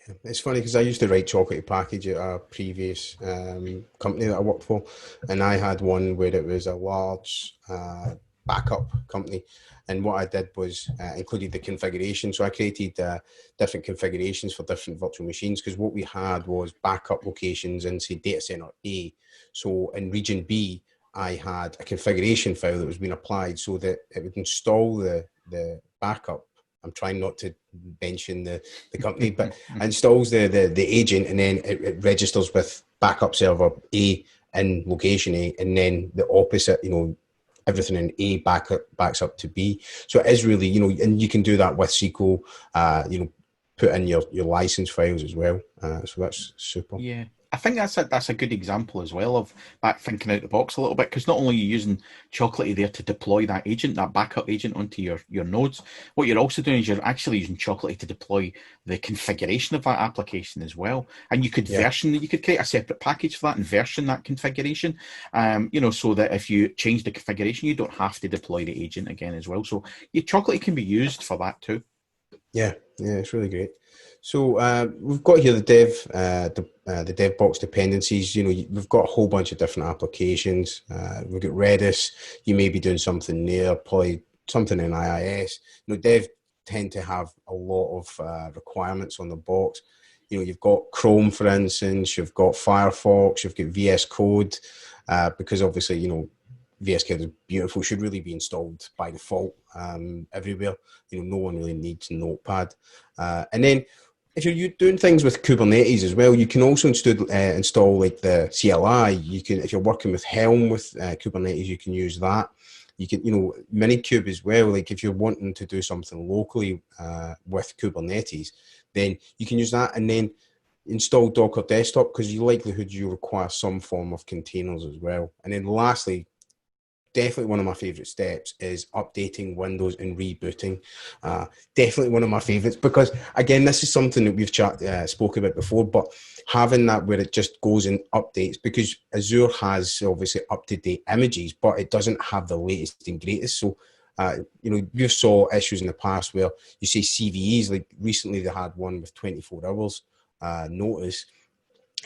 Yeah, it's funny because I used to write Chocolatey package at a previous company that I worked for, and I had one where it was a large backup company, and what I did was included the configuration. So I created different configurations for different virtual machines, because what we had was backup locations in, say, data center A. So in region B, I had a configuration file that was being applied so that it would install the backup. I'm trying not to mention the company, but installs the agent, and then it registers with backup server A in location A, and then the opposite, everything in A backs up to B. So it is really, and you can do that with SQL, put in your license files as well. So that's super. Yeah. I think that's a good example as well of that thinking out the box a little bit, because not only are you using Chocolatey there to deploy that agent, that backup agent onto your nodes, what you're also doing is you're actually using Chocolatey to deploy the configuration of that application as well. And you could you could create a separate package for that and version that configuration, so that if you change the configuration, you don't have to deploy the agent again as well. So your Chocolatey can be used for that too. Yeah, it's really great. So we've got here the DevBox dependencies. We've got a whole bunch of different applications. We've got Redis. You may be doing something there, probably something in IIS. Dev tend to have a lot of requirements on the box. You've got Chrome, for instance. You've got Firefox. You've got VS Code, because obviously, VS Code is beautiful, should really be installed by default everywhere. No one really needs Notepad. And then if you're doing things with Kubernetes as well, you can also install like the CLI. You can, if you're working with Helm with Kubernetes, you can use that. You can, Minikube as well. Like if you're wanting to do something locally with Kubernetes, then you can use that, and then install Docker Desktop, because the likelihood you require some form of containers as well. And then lastly, definitely one of my favorite steps is updating Windows and rebooting. Definitely one of my favorites, because again, this is something that we've spoke about before, but having that where it just goes and updates, because Azure has obviously up-to-date images, but it doesn't have the latest and greatest. So you saw issues in the past where you say CVEs, like recently they had one with 24 hours notice,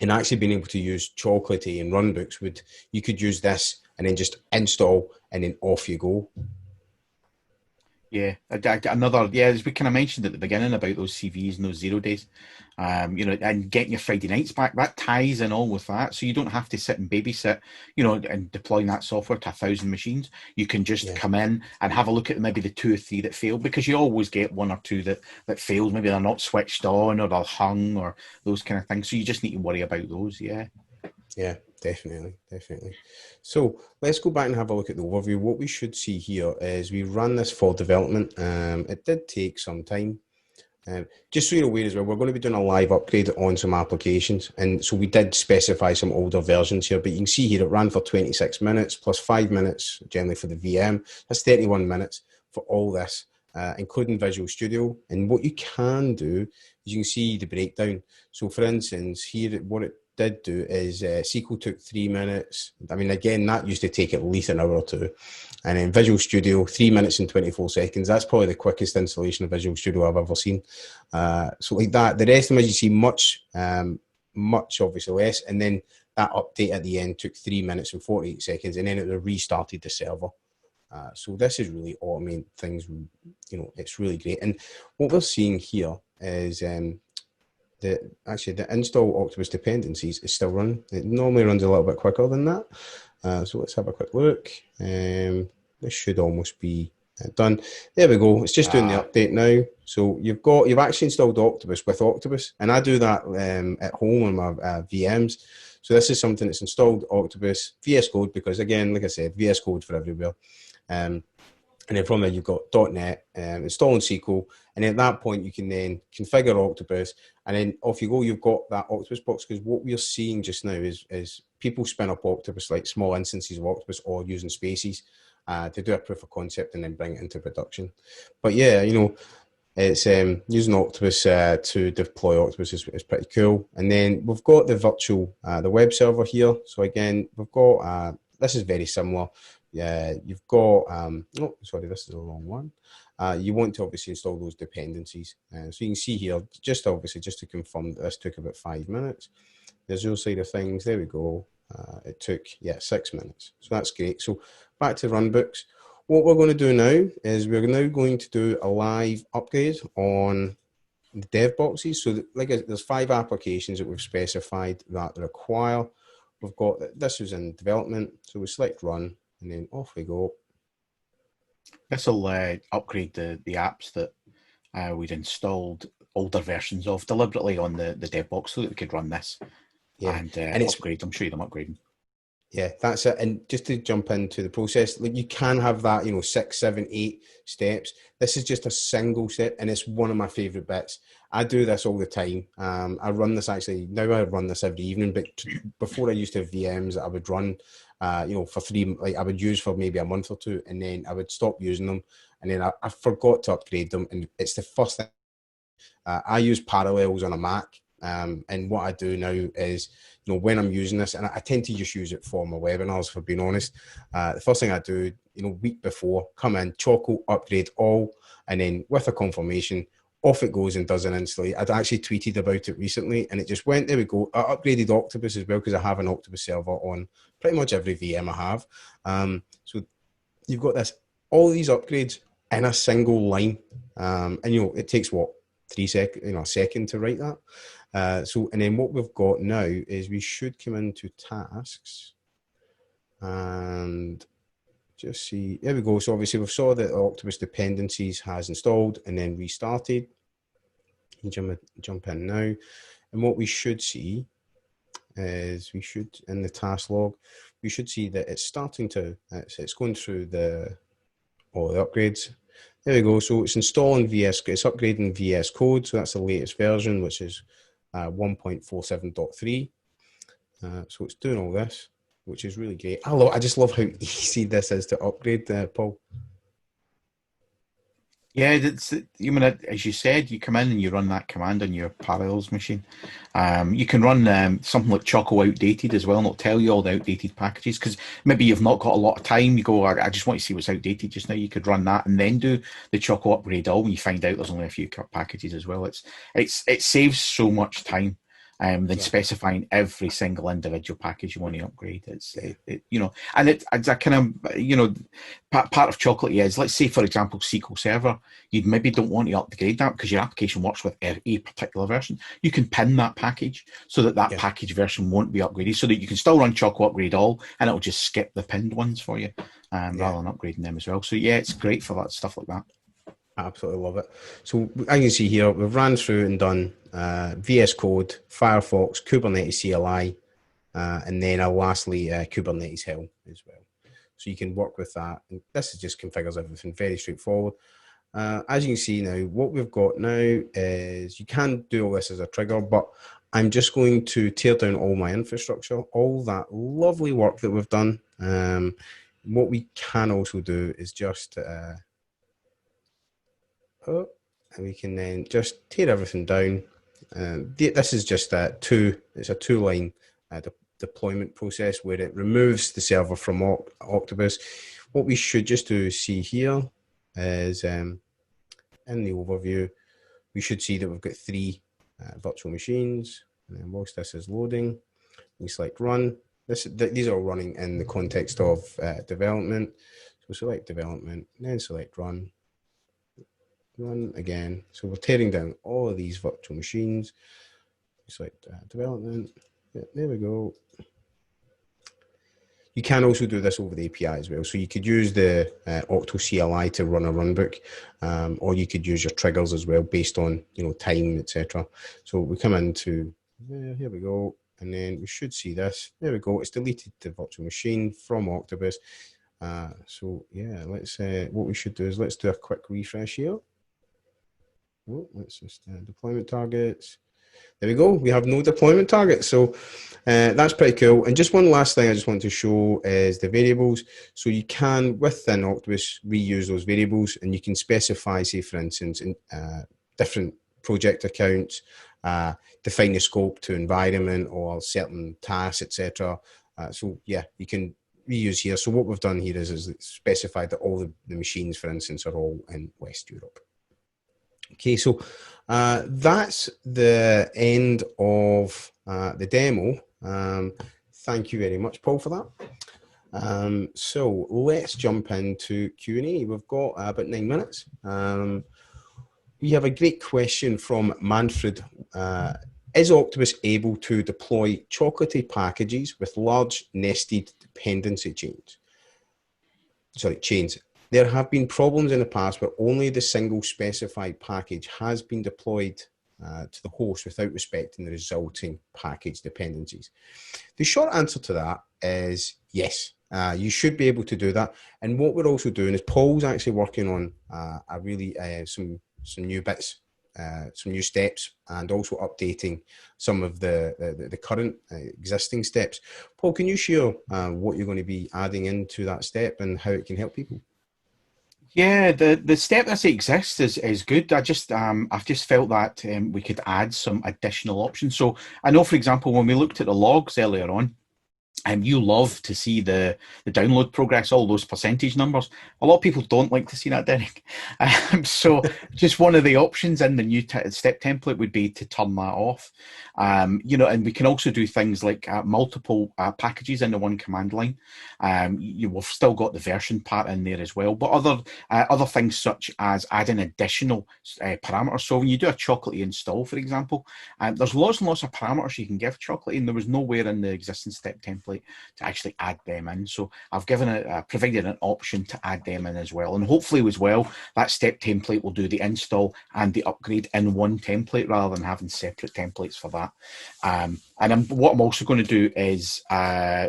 and actually being able to use Chocolatey and Runbooks, you could use this and then just install, and then off you go. Yeah, as we kind of mentioned at the beginning about those CVs and those 0 days, and getting your Friday nights back, that ties in all with that. So you don't have to sit and babysit, and deploying that software to 1,000 machines. You can just come in and have a look at maybe the 2 or 3 that failed, because you always get 1 or 2 that fails. Maybe they're not switched on, or they're hung, or those kind of things. So you just need to worry about those. Yeah. Yeah, definitely. So let's go back and have a look at the overview. What we should see here is we ran this for development. It did take some time. Just so you're aware as well, we're going to be doing a live upgrade on some applications. And so we did specify some older versions here, but you can see here it ran for 26 minutes plus 5 minutes generally for the VM. That's 31 minutes for all this, including Visual Studio. And what you can do is you can see the breakdown. So for instance, here, what it did do is SQL took 3 minutes. I mean, again, that used to take at least an hour or two. And then Visual Studio, 3 minutes and 24 seconds. That's probably the quickest installation of Visual Studio I've ever seen. So like that, the rest of them, as you see, much obviously less. And then that update at the end took 3 minutes and 48 seconds, and then it restarted the server. So this is really automating things. It's really great. And what we're seeing here is the install Octopus dependencies is still running. It normally runs a little bit quicker than that. So let's have a quick look. This should almost be done. There we go. It's just doing the update now. So you've actually installed Octopus with Octopus, and I do that at home on my VMs. So this is something that's installed Octopus, VS Code, because again, like I said, VS Code for everywhere. And then from there, you've got .NET, installing SQL. And then at that point, you can then configure Octopus. And then off you go, you've got that Octopus box. Because what we're seeing just now is people spin up Octopus, like small instances of Octopus, or using Spaces to do a proof of concept and then bring it into production. But yeah, it's using Octopus to deploy Octopus is pretty cool. And then we've got the virtual, the web server here. So again, we've got, this is very similar. Yeah, you've got, oh, sorry, this is the wrong one. You want to obviously install those dependencies. So you can see here, just to confirm that this took about 5 minutes. The Azure side of things, there we go. It took, 6 minutes. So that's great. So back to Runbooks. What we're going to do now is we're now going to do a live upgrade on the dev boxes. So there's 5 applications that we've specified that require. We've got, this was in development. So we select run and then off we go. This will upgrade the apps that we'd installed older versions of deliberately on the dev box so that we could run this and it's upgrade them, show you them upgrading. Yeah, that's it. And just to jump into the process, like you can have that, 6, 7, 8 steps. This is just a single step, and it's one of my favorite bits. I do this all the time. I run this now I run this every evening, but before I used to have VMs that I would run, for 3, like I would use for maybe a month or 2, and then I would stop using them, and then I forgot to upgrade them. And it's the first thing. I use Parallels on a Mac. And what I do now is, when I'm using this, and I tend to just use it for my webinars, for being honest, the first thing I do, week before, come in, Choco, upgrade all, and then with a confirmation, off it goes and does it instantly. I'd actually tweeted about it recently, and it just went, there we go. I upgraded Octopus as well, because I have an Octopus server on pretty much every VM I have. So you've got all these upgrades in a single line. And, it takes, 3 seconds, a second to write that. And then what we've got now is we should come into tasks and just see, there we go. So obviously we've saw that Octopus dependencies has installed and then restarted. Jump in now. And what we should see is in the task log, we should see that it's starting to, it's going through all the upgrades. There we go. So it's installing it's upgrading VS Code. So that's the latest version, which is 1.47.3. So it's doing all this, which is really great. I just love how easy this is to upgrade, Paul. Yeah, as you said, you come in and you run that command on your Parallels machine. You can run something like Choco Outdated as well, and it'll tell you all the outdated packages, because maybe you've not got a lot of time. You go, I just want to see what's outdated just now. You could run that and then do the Choco upgrade all when you find out there's only a few packages as well. It saves so much time. Than specifying every single individual package you want to upgrade. It's a kind of, part of Chocolate is, let's say, for example, SQL Server, you maybe don't want to upgrade that because your application works with a particular version. You can pin that package so that package version won't be upgraded, so that you can still run Choco Upgrade All and it'll just skip the pinned ones for you rather than upgrading them as well. So yeah, it's great for that stuff like that. Absolutely love it. So as you can see here, we've ran through and done VS Code, Firefox, Kubernetes CLI, and then lastly Kubernetes Helm as well. So you can work with that. And this is just configures everything, very straightforward. As you can see now, what we've got now is you can do all this as a trigger, but I'm just going to tear down all my infrastructure, all that lovely work that we've done. What we can also do is just... and we can then just tear everything down. This is just it's a 2-line deployment process where it removes the server from Octopus. What we should just see here is in the overview, we should see that we've got 3 virtual machines. And then whilst this is loading, we select run. These are all running in the context of development. So select development, then select run. Run again. So we're tearing down all of these virtual machines. Select development. Yeah, there we go. You can also do this over the API as well. So you could use the Octo CLI to run a runbook, or you could use your triggers as well based on time, etc. So we come into here we go, and then we should see this. There we go. It's deleted the virtual machine from Octopus. So yeah, let's what we should do is let's do a quick refresh here. Oh, let's just deployment targets. There we go. We have no deployment targets. So that's pretty cool. And just one last thing I just want to show is the variables. So you can, within Octopus, reuse those variables, and you can specify, say, for instance, in different project accounts, define the scope to environment or certain tasks, etc. So yeah, you can reuse here. So what we've done here is specified that all the machines, for instance, are all in West Europe. Okay, so that's the end of the demo. Thank you very much, Paul, for that. So let's jump into Q&A. We've got about 9 minutes. We have a great question from Manfred. Is Octopus able to deploy chocolatey packages with large nested dependency chains? Chains. There have been problems in the past where only the single specified package has been deployed to the host without respecting the resulting package dependencies. The short answer to that is yes. You should be able to do that. And what we're also doing is Paul's actually working on a really some new bits, some new steps, and also updating some of the current existing steps. Paul, can you share what you're going to be adding into that step and how it can help people? Yeah, the step that exists is good. I've just felt that we could add some additional options. So I know, for example, when we looked at the logs earlier on, you love to see the download progress, all those percentage numbers. A lot of people don't like to see that, Derek. So just one of the options in the new step template would be to turn that off. You know, and we can also do things like multiple packages in the one command line. We've still got the version part in there as well, but other things such as adding additional parameters. So when you do a Chocolatey install, for example, there's lots and lots of parameters you can give Chocolatey, and there was nowhere in the existing step template to actually add them in. So I've provided an option to add them in as well. And hopefully as well, that step template will do the install and the upgrade in one template rather than having separate templates for that. What I'm also going to do is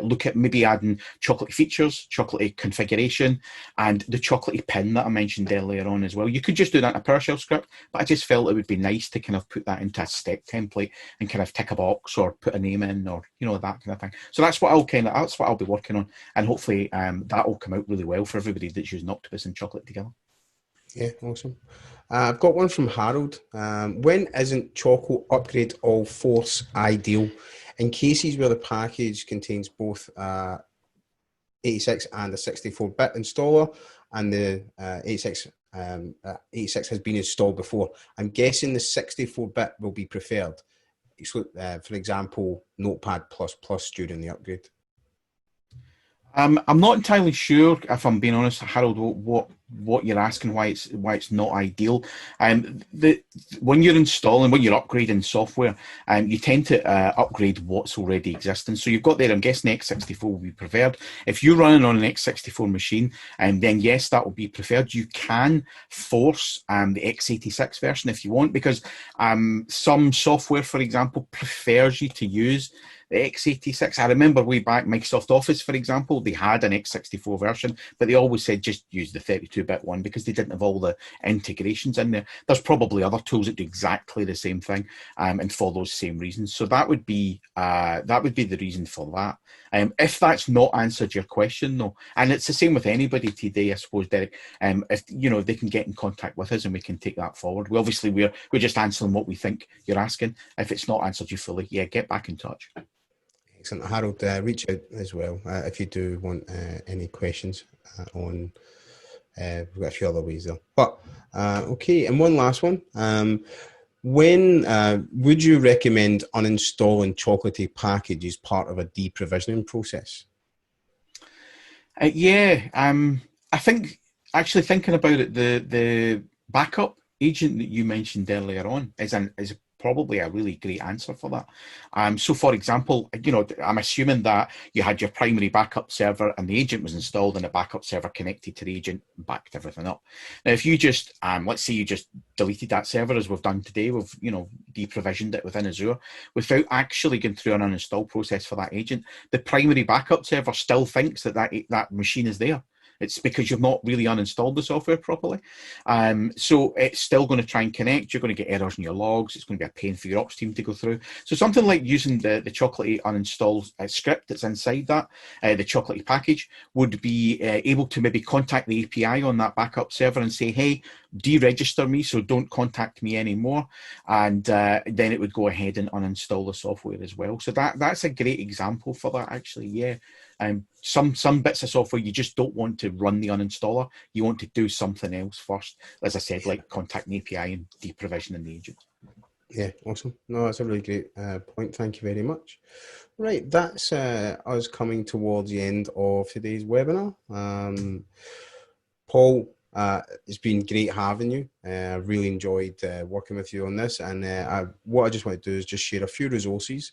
look at maybe adding Chocolatey features, Chocolatey configuration, and the Chocolatey pin that I mentioned earlier on as well. You could just do that in a PowerShell script, but I just felt it would be nice to kind of put that into a step template and kind of tick a box or put a name in, or that kind of thing. So that's what I'll be working on, and hopefully that will come out really well for everybody that's using Octopus and Chocolate together. Yeah, awesome. I've got one from Harold. When isn't Choco upgrade all force ideal? In cases where the package contains both 86 and a 64-bit installer, and the 86 has been installed before, I'm guessing the 64-bit will be preferred. For example, Notepad++ during the upgrade. I'm not entirely sure, if I'm being honest, Harold, what you're asking, why it's not ideal. When you're upgrading software, you tend to upgrade what's already existing. So you've got there, I'm guessing x64 will be preferred. If you're running on an x64 machine, then yes, that will be preferred. You can force the x86 version if you want, because some software, for example, prefers you to use the x86. I remember way back, Microsoft Office, for example, they had an x64 version, but they always said just use the 32-bit one because they didn't have all the integrations in there. There's probably other tools that do exactly the same thing and for those same reasons. So that would be the reason for that. If that's not answered your question, though, and it's the same with anybody today, I suppose, Derek. If they can get in contact with us and we can take that forward. We're just answering what we think you're asking. If it's not answered you fully, get back in touch. Excellent. Harold, reach out as well if you do want any questions on. We've got a few other ways there. But okay, and one last one. When would you recommend uninstalling Chocolatey package as part of a deprovisioning process? I think actually thinking about it, the backup agent that you mentioned earlier on is probably a really great answer for that. So for example, I'm assuming that you had your primary backup server and the agent was installed and a backup server connected to the agent and backed everything up. Now, if you just, let's say you just deleted that server as we've done today, we've, deprovisioned it within Azure without actually going through an uninstall process for that agent, the primary backup server still thinks that machine is there. It's because you've not really uninstalled the software properly. So it's still going to try and connect. You're going to get errors in your logs. It's going to be a pain for your ops team to go through. So something like using the Chocolatey uninstall script that's inside that, the Chocolatey package, would be able to maybe contact the API on that backup server and say, hey, deregister me, so don't contact me anymore. And then it would go ahead and uninstall the software as well. So that's a great example for that, actually. Yeah. Some bits of software you just don't want to run the uninstaller. You want to do something else first, as I said, like contact the API and deprovisioning the agent. Yeah, awesome. No, that's a really great point. Thank you very much. Right, that's us coming towards the end of today's webinar. Paul, it's been great having you. I really enjoyed working with you on this. And what I just want to do is just share a few resources.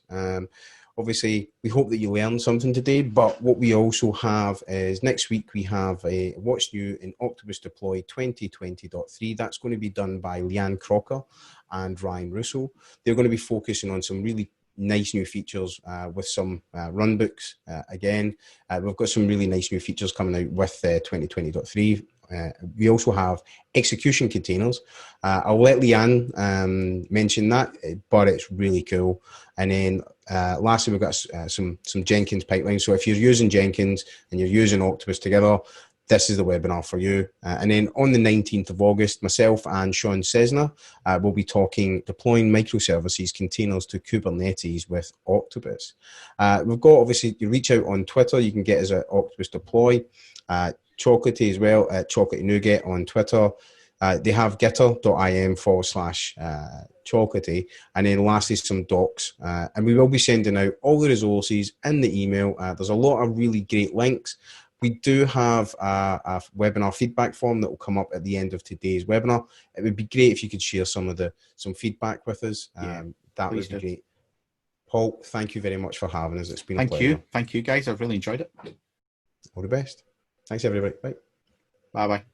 Obviously, we hope that you learned something today, but what we also have is next week we have a What's New in Octopus Deploy 2020.3. That's going to be done by Leanne Crocker and Ryan Russo. They're going to be focusing on some really nice new features with some runbooks. Again, we've got some really nice new features coming out with 2020.3. We also have execution containers. I'll let Leanne mention that, but it's really cool. And then lastly, we've got some Jenkins pipelines. So if you're using Jenkins and you're using Octopus together, this is the webinar for you. And then on the 19th of August, myself and Sean Cessna will be talking deploying microservices containers to Kubernetes with Octopus. We've got, obviously, you reach out on Twitter. You can get us at Octopus Deploy. Chocolatey as well, at Chocolatey Nougat on Twitter. They have gitter.im/Chocolatey. And then lastly, some docs. And we will be sending out all the resources in the email. There's a lot of really great links. We do have a webinar feedback form that will come up at the end of today's webinar. It would be great if you could share some feedback with us. That would be great. Paul, thank you very much for having us. It's been a pleasure. Thank you, guys. I've really enjoyed it. All the best. Thanks, everybody. Bye. Bye-bye.